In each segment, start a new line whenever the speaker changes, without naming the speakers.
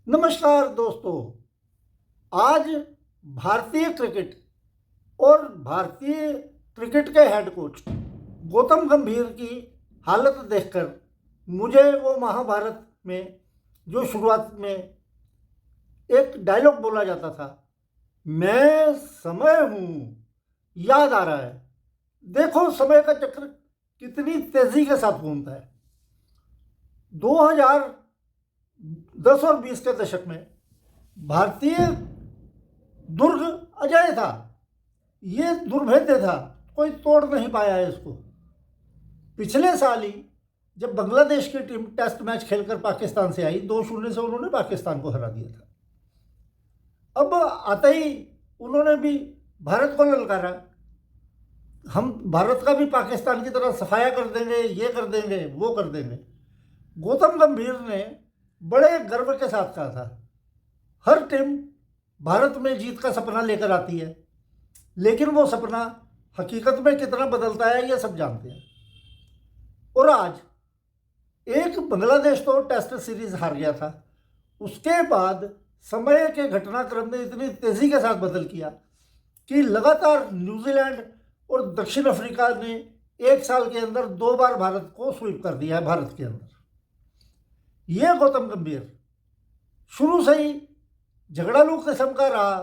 नमस्कार दोस्तों। आज भारतीय क्रिकेट और भारतीय क्रिकेट के हेड कोच गौतम गंभीर की हालत देखकर मुझे वो महाभारत में जो शुरुआत में एक डायलॉग बोला जाता था, मैं समय हूँ, याद आ रहा है। देखो समय का चक्र कितनी तेजी के साथ घूमता है। 2010 और 20 के दशक में भारतीय दुर्ग अजय था, ये दुर्भेद्य था, कोई तोड़ नहीं पाया है इसको। पिछले साल ही जब बांग्लादेश की टीम टेस्ट मैच खेलकर पाकिस्तान से आई, 2-0 से उन्होंने पाकिस्तान को हरा दिया था। अब आते ही उन्होंने भी भारत को ललकारा, हम भारत का भी पाकिस्तान की तरह सफाया कर देंगे, ये कर देंगे, वो कर देंगे। गौतम गंभीर ने बड़े गर्व के साथ कहा था, हर टीम भारत में जीत का सपना लेकर आती है, लेकिन वो सपना हकीकत में कितना बदलता है ये सब जानते हैं। और आज एक बांग्लादेश तो टेस्ट सीरीज हार गया था, उसके बाद समय के घटनाक्रम ने इतनी तेजी के साथ बदल किया कि लगातार न्यूजीलैंड और दक्षिण अफ्रीका ने एक साल के अंदर 2 बार भारत को स्वीप कर दिया है। भारत के अंदर ये गौतम गंभीर शुरू से ही झगड़ालू किस्म का रहा।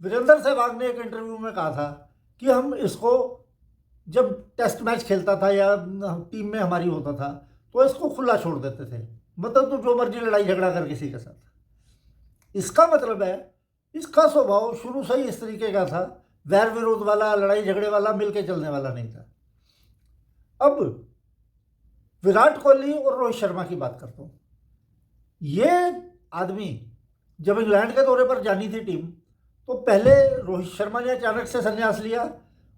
वीरेंद्र सहवाग ने एक इंटरव्यू में कहा था कि हम इसको जब टेस्ट मैच खेलता था या टीम में हमारी होता था तो इसको खुला छोड़ देते थे, मतलब तो जो मर्जी लड़ाई झगड़ा कर किसी के साथ। इसका मतलब है इसका स्वभाव शुरू से ही इस तरीके का था, वैर विरोध वाला, लड़ाई झगड़े वाला, मिलके चलने वाला नहीं था। अब विराट कोहली और रोहित शर्मा की बात करता हूँ। ये आदमी जब इंग्लैंड के दौरे पर जानी थी टीम, तो पहले रोहित शर्मा ने अचानक से संन्यास लिया,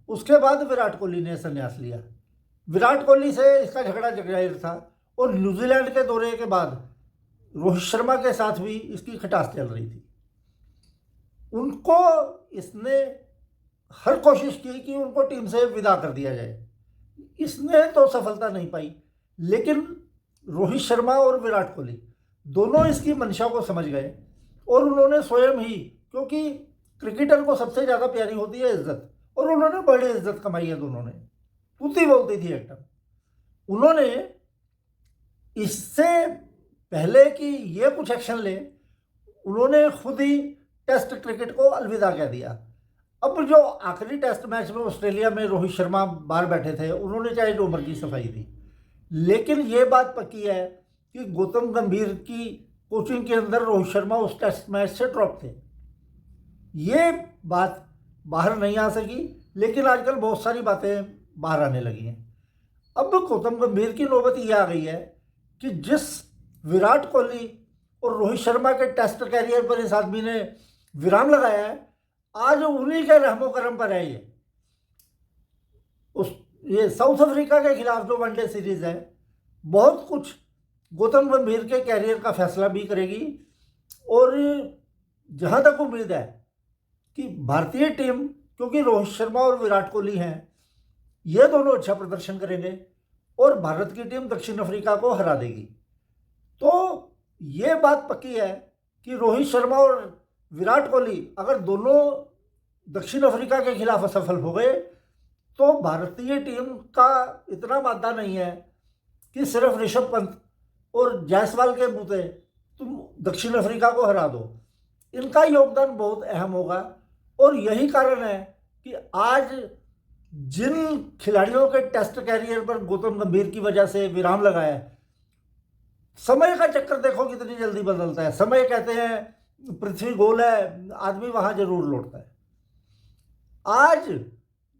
उसके बाद विराट कोहली ने संन्यास लिया। विराट कोहली से इसका झगड़ा जाहिर था और न्यूजीलैंड के दौरे के बाद रोहित शर्मा के साथ भी इसकी खटास चल रही थी। उनको इसने हर कोशिश की कि उनको टीम से विदा कर दिया जाए, इसने तो सफलता नहीं पाई। लेकिन रोहित शर्मा और विराट कोहली दोनों इसकी मंशा को समझ गए और उन्होंने स्वयं ही, क्योंकि क्रिकेटर को सबसे ज़्यादा प्यारी होती है इज्जत, और उन्होंने बड़ी इज्जत कमाई है दोनों ने। तूती बोलती थी एकदम। उन्होंने इससे पहले कि ये कुछ एक्शन ले, उन्होंने खुद ही टेस्ट क्रिकेट को अलविदा कह दिया। अब जो आखिरी टेस्ट मैच में ऑस्ट्रेलिया में रोहित शर्मा बाहर बैठे थे, उन्होंने चाहे जो मर्जी सफाई दी, लेकिन ये बात पक्की है कि गौतम गंभीर की कोचिंग के अंदर रोहित शर्मा उस टेस्ट मैच से ड्रॉप थे। ये बात बाहर नहीं आ सकी, लेकिन आजकल बहुत सारी बातें बाहर आने लगी हैं। अब गौतम गंभीर की नौबत ये आ गई है कि जिस विराट कोहली और रोहित शर्मा के टेस्ट कैरियर पर इस आदमी ने विराम लगाया है, आज उन्हीं के रहमो करम पर है ये साउथ अफ्रीका के खिलाफ जो वनडे सीरीज है, बहुत कुछ गौतम गंभीर के कैरियर का फैसला भी करेगी। और जहाँ तक उम्मीद है कि भारतीय टीम, क्योंकि रोहित शर्मा और विराट कोहली हैं, ये दोनों अच्छा प्रदर्शन करेंगे और भारत की टीम दक्षिण अफ्रीका को हरा देगी। तो ये बात पक्की है कि रोहित शर्मा और विराट कोहली अगर दोनों दक्षिण अफ्रीका के खिलाफ असफल हो गए तो भारतीय टीम का इतना मादा नहीं है कि सिर्फ ऋषभ पंत और जायसवाल के बूते तुम दक्षिण अफ्रीका को हरा दो। इनका योगदान बहुत अहम होगा और यही कारण है कि आज जिन खिलाड़ियों के टेस्ट कैरियर पर गौतम गंभीर की वजह से विराम लगा है, समय का चक्कर देखो कितनी जल्दी बदलता है। समय कहते हैं पृथ्वी गोल है, आदमी वहां जरूर लौटता है। आज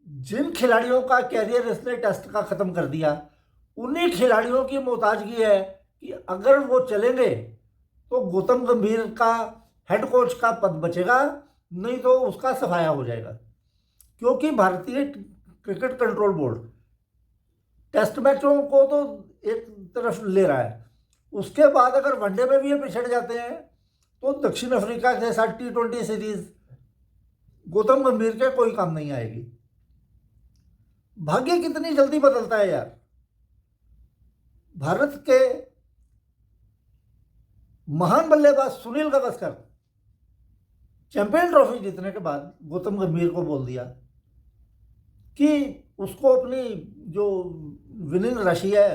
जिन खिलाड़ियों का कैरियर इसने टेस्ट का ख़त्म कर दिया, उन्हीं खिलाड़ियों की मोहताजगी है कि अगर वो चलेंगे तो गौतम गंभीर का हेड कोच का पद बचेगा, नहीं तो उसका सफाया हो जाएगा। क्योंकि भारतीय क्रिकेट कंट्रोल बोर्ड टेस्ट मैचों को तो एक तरफ ले रहा है, उसके बाद अगर वनडे में भी ये पिछड़ जाते हैं तो दक्षिण अफ्रीका के साथ T20 सीरीज गौतम गंभीर के कोई काम नहीं आएगी। भाग्य कितनी जल्दी बदलता है यार। भारत के महान बल्लेबाज सुनील गावस्कर चैंपियन ट्रॉफी जीतने के बाद गौतम गंभीर को बोल दिया कि उसको अपनी जो विनिंग राशि है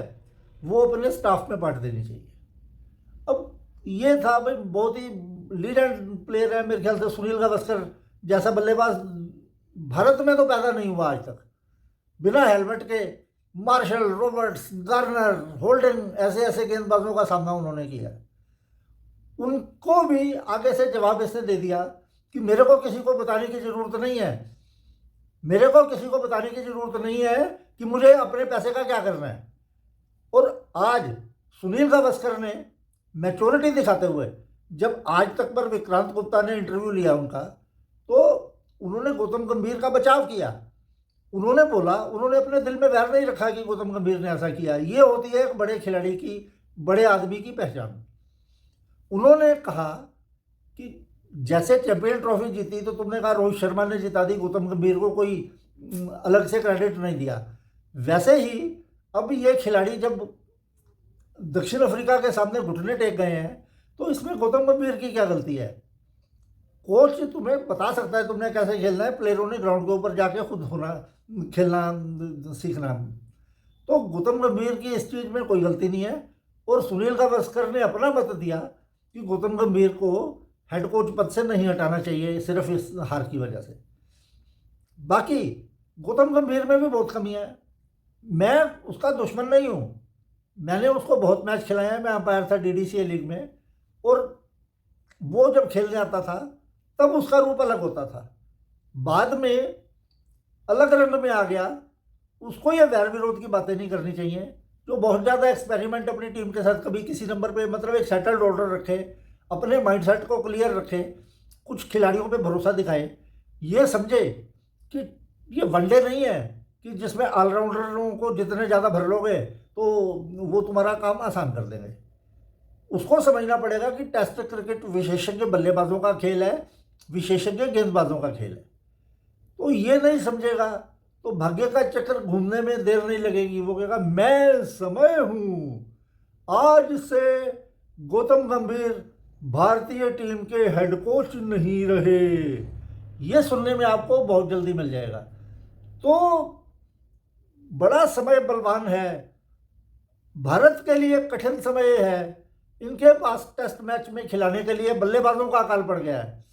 वो अपने स्टाफ में बांट देनी चाहिए। अब ये था भाई, बहुत ही लीजेंड प्लेयर है मेरे ख्याल से सुनील गावस्कर जैसा बल्लेबाज भारत में तो पैदा नहीं हुआ आज तक। बिना हेलमेट के मार्शल, रॉबर्ट्स, गार्नर, होल्डन ऐसे ऐसे गेंदबाजों का सामना उन्होंने किया। उनको भी आगे से जवाब इसने दे दिया कि मेरे को किसी को बताने की ज़रूरत नहीं है, मेरे को किसी को बताने की ज़रूरत नहीं है कि मुझे अपने पैसे का क्या करना है। और आज सुनील गावस्कर ने मैच्योरिटी दिखाते हुए, जब आज तक पर विक्रांत गुप्ता ने इंटरव्यू लिया उनका, तो उन्होंने गौतम गंभीर का बचाव किया। उन्होंने बोला, उन्होंने अपने दिल में वैर नहीं रखा कि गौतम गंभीर ने ऐसा किया। ये होती है एक बड़े खिलाड़ी की, बड़े आदमी की पहचान। उन्होंने कहा कि जैसे चैंपियन ट्रॉफी जीती तो तुमने कहा रोहित शर्मा ने जिता दी, गौतम गंभीर को कोई अलग से क्रेडिट नहीं दिया, वैसे ही अब ये खिलाड़ी जब दक्षिण अफ्रीका के सामने घुटने टेक गए हैं तो इसमें गौतम गंभीर की क्या गलती है। कोच तुम्हें बता सकता है तुमने कैसे खेलना है, प्लेयरों ने ग्राउंड के ऊपर जाके खुद होना खेलना सीखना। तो गौतम गंभीर की इस चीज़ में कोई गलती नहीं है। और सुनील गावस्कर ने अपना मत दिया कि गौतम गंभीर को हेड कोच पद से नहीं हटाना चाहिए सिर्फ इस हार की वजह से। बाकी गौतम गंभीर में भी बहुत कमी है। मैं उसका दुश्मन नहीं हूँ, मैंने उसको बहुत मैच खिलाया है, मैं अंपायर था DDCA लीग में, और वो जब खेलने आता था तब उसका रूप अलग होता था। बाद में अलग रंग में आ गया। उसको ये वैर विरोध की बातें नहीं करनी चाहिए, जो बहुत ज़्यादा एक्सपेरिमेंट अपनी टीम के साथ कभी किसी नंबर पे, मतलब एक सेटल्ड ऑर्डर रखे, अपने माइंडसेट को क्लियर रखे, कुछ खिलाड़ियों पे भरोसा दिखाए, ये समझे कि ये वनडे नहीं है कि जिसमें ऑलराउंडरों को जितने ज़्यादा भर लोगे तो वो तुम्हारा काम आसान कर देंगे। उसको समझना पड़ेगा कि टेस्ट क्रिकेट विशेषज्ञ बल्लेबाजों का खेल है, विशेषज्ञ गेंदबाजों का खेल है। तो ये नहीं समझेगा तो भाग्य का चक्कर घूमने में देर नहीं लगेगी। वो कहेगा मैं समय हूँ, आज से गौतम गंभीर भारतीय टीम के हेड कोच नहीं रहे। ये सुनने में आपको बहुत जल्दी मिल जाएगा। तो बड़ा समय बलवान है, भारत के लिए कठिन समय है। इनके पास टेस्ट मैच में खिलाने के लिए बल्लेबाजों का अकाल पड़ गया है।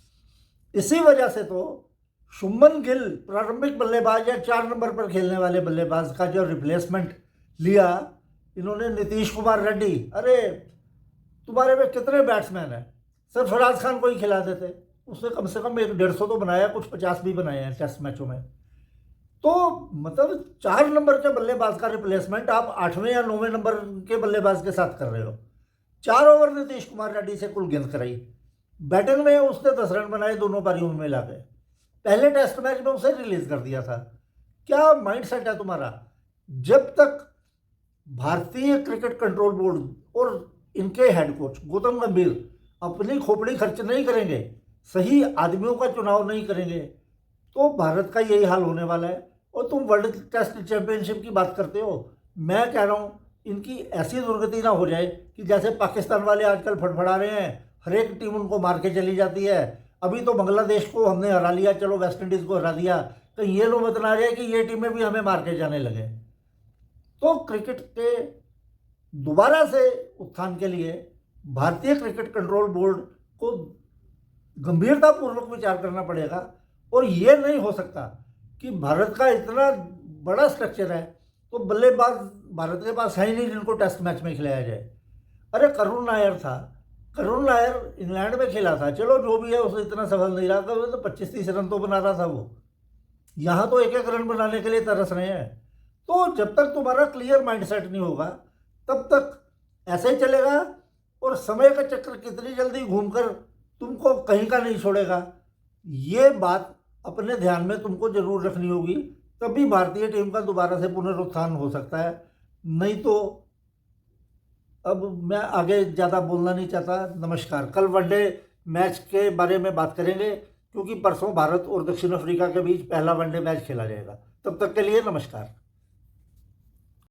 इसी वजह से तो शुभमन गिल प्रारंभिक बल्लेबाज या 4 नंबर पर खेलने वाले बल्लेबाज का जो रिप्लेसमेंट लिया इन्होंने, नीतीश कुमार रेड्डी। अरे तुम्हारे में कितने बैट्समैन हैं, सरफराज खान को ही खिला देते, उसने कम से कम 150 तो बनाया, कुछ 50 भी बनाए हैं टेस्ट मैचों में। तो मतलब 4 नंबर के बल्लेबाज का रिप्लेसमेंट आप 8वें या 9वें नंबर के बल्लेबाज के साथ कर रहे हो। 4 ओवर नीतीश कुमार रेड्डी से कुल गेंद कराई, बैटिंग में उसने 10 रन बनाए दोनों पारियों में मिला के। पहले टेस्ट मैच में उसे रिलीज कर दिया था। क्या माइंडसेट है तुम्हारा? जब तक भारतीय क्रिकेट कंट्रोल बोर्ड और इनके हेड कोच गौतम गंभीर अपनी खोपड़ी खर्च नहीं करेंगे, सही आदमियों का चुनाव नहीं करेंगे, तो भारत का यही हाल होने वाला है। और तुम वर्ल्ड टेस्ट चैंपियनशिप की बात करते हो, मैं कह रहा हूँ इनकी ऐसी दुर्गति ना हो जाए कि जैसे पाकिस्तान वाले आजकल फड़फड़ा रहे हैं, हर एक टीम उनको मार के चली जाती है। अभी तो बांग्लादेश को हमने हरा लिया, चलो वेस्ट इंडीज़ को हरा दिया, कहीं ये लोग बता रहे हैं कि ये टीमें भी हमें मार के जाने लगे। तो क्रिकेट के दोबारा से उत्थान के लिए भारतीय क्रिकेट कंट्रोल बोर्ड को गंभीरतापूर्वक विचार करना पड़ेगा। और ये नहीं हो सकता कि भारत का इतना बड़ा स्ट्रक्चर है तो बल्लेबाज भारत के पास है ही नहीं जिनको टेस्ट मैच में खिलाया जाए। अरे करुण नायर था, करुण नायर इंग्लैंड में खेला था, चलो जो भी है उसे इतना सफल नहीं रहा, तो 25-30 रन तो बना रहा था वो। यहाँ तो 1-1 रन बनाने के लिए तरस रहे हैं। तो जब तक तुम्हारा क्लियर माइंडसेट नहीं होगा तब तक ऐसे ही चलेगा और समय का चक्कर कितनी जल्दी घूमकर तुमको कहीं का नहीं छोड़ेगा। ये बात अपने ध्यान में तुमको जरूर रखनी होगी, तभी भारतीय टीम का दोबारा से पुनरुत्थान हो सकता है। नहीं तो अब मैं आगे ज़्यादा बोलना नहीं चाहता। नमस्कार। कल वनडे मैच के बारे में बात करेंगे क्योंकि परसों भारत और दक्षिण अफ्रीका के बीच पहला वनडे मैच खेला जाएगा। तब तक के लिए नमस्कार।